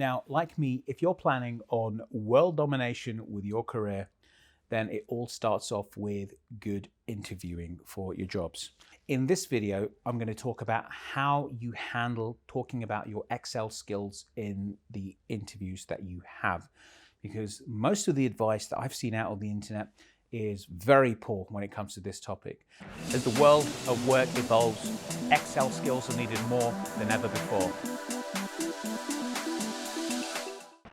Now, like me, if you're planning on world domination with your career, then it all starts off with good interviewing for your jobs. In this video, I'm going to talk about how you handle talking about your Excel skills in the interviews that you have. Because most of the advice that I've seen out on the internet is very poor when it comes to this topic. As the world of work evolves, Excel skills are needed more than ever before.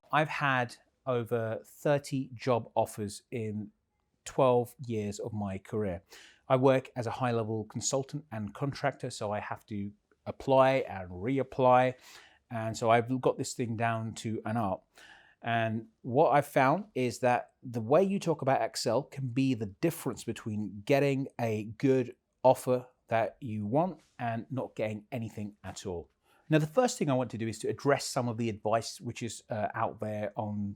I've had over 30 job offers in 12 years of my career. I work as a high-level consultant and contractor, so I have to apply and reapply. And so I've got this thing down to an art. And what I've found is that the way you talk about Excel can be the difference between getting a good offer that you want and not getting anything at all. Now, the first thing I want to do is to address some of the advice which is out there on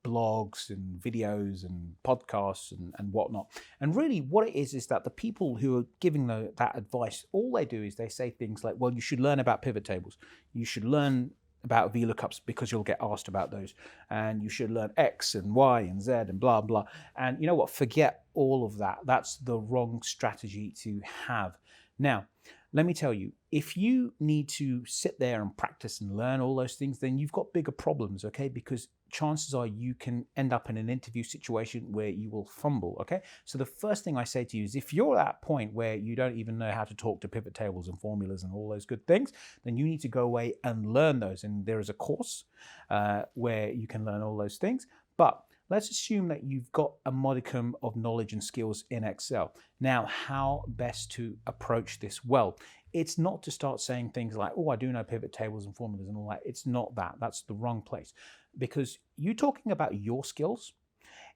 blogs and videos and podcasts and whatnot. And really what it is that the people who are giving that advice, all they do is they say things like, well, you should learn about pivot tables. You should learn about vlookups because you'll get asked about those. And you should learn X and Y and Z and blah, blah. And you know what? Forget all of that. That's the wrong strategy to have. Now, let me tell you, if you need to sit there and practice and learn all those things, then you've got bigger problems, okay? Because chances are you can end up in an interview situation where you will fumble, okay? So the first thing I say to you is if you're at that point where you don't even know how to talk to pivot tables and formulas and all those good things, then you need to go away and learn those. And there is a course where you can learn all those things. But let's assume that you've got a modicum of knowledge and skills in Excel. Now, how best to approach this? Well, it's not to start saying things like, oh, I do know pivot tables and formulas and all that. It's not that. That's the wrong place. Because you talking about your skills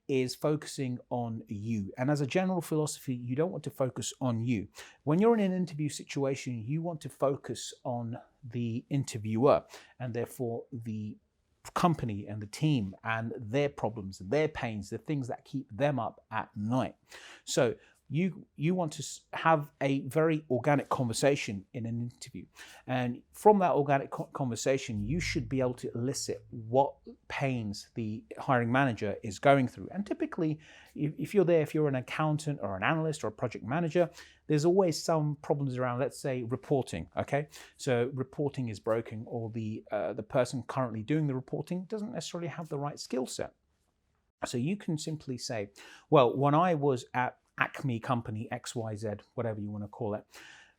is focusing on you. And as a general philosophy, you don't want to focus on you. When you're in an interview situation, you want to focus on the interviewer and therefore the company and the team and their problems, their pains, the things that keep them up at night. So you want to have a very organic conversation in an interview. And from that organic conversation, you should be able to elicit what pains the hiring manager is going through. And typically, if you're an accountant or an analyst or a project manager, there's always some problems around, let's say, reporting, okay? So reporting is broken, or the person currently doing the reporting doesn't necessarily have the right skill set. So you can simply say, well, when I was at Acme company XYZ, whatever you want to call it,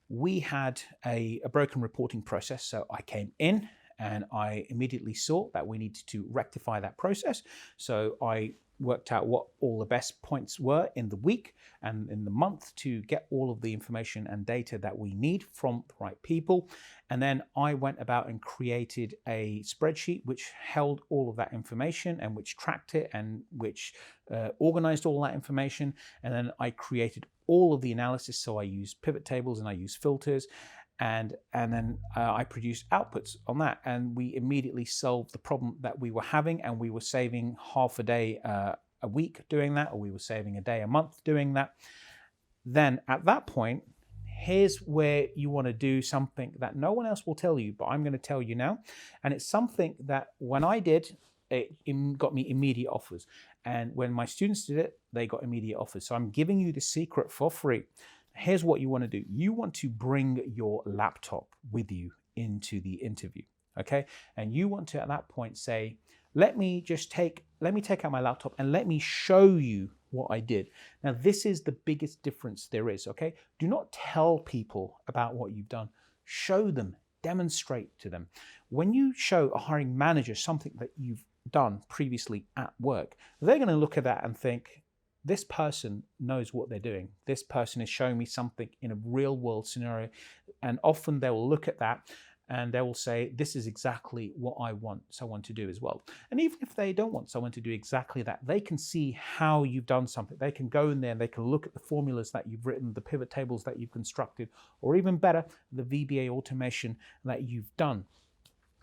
we had a broken reporting process. So I came in and I immediately saw that we needed to rectify that process. So I worked out what all the best points were in the week and in the month to get all of the information and data that we need from the right people. And then I went about and created a spreadsheet which held all of that information and which tracked it and which organized all that information. And then I created all of the analysis. So I used pivot tables and I used filters. And then I produced outputs on that, and we immediately solved the problem that we were having, and we were saving half a day a week doing that, or we were saving a day a month doing that. Then at that point, here's where you want to do something that no one else will tell you, but I'm going to tell you now. And it's something that when I did, it got me immediate offers. And when my students did it, they got immediate offers. So I'm giving you the secret for free. Here's what you want to do. You want to bring your laptop with you into the interview, okay? And you want to, at that point, say, let me take out my laptop and let me show you what I did. Now, this is the biggest difference there is, okay? Do not tell people about what you've done. Show them, demonstrate to them. When you show a hiring manager something that you've done previously at work, they're going to look at that and think, this person knows what they're doing. This person is showing me something in a real world scenario. And often they will look at that and they will say, this is exactly what I want someone to do as well. And even if they don't want someone to do exactly that, they can see how you've done something. They can go in there and they can look at the formulas that you've written, the pivot tables that you've constructed, or even better, the VBA automation that you've done.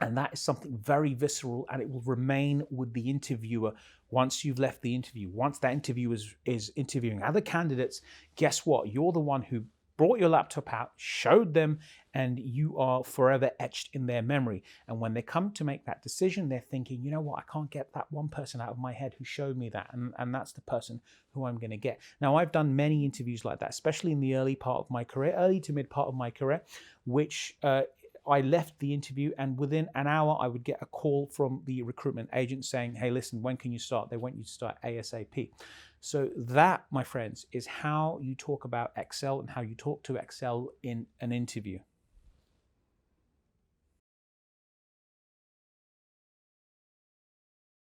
And that is something very visceral, and it will remain with the interviewer once you've left the interview. Once that interviewer is interviewing other candidates, guess what? You're the one who brought your laptop out, showed them, and you are forever etched in their memory. And when they come to make that decision, they're thinking, you know what, I can't get that one person out of my head who showed me that. And that's the person who I'm going to get. Now, I've done many interviews like that, especially in the early part of my career, early to mid part of my career, which I left the interview, and within an hour, I would get a call from the recruitment agent saying, hey, listen, when can you start? They want you to start ASAP. So that, my friends, is how you talk about Excel and how you talk to Excel in an interview.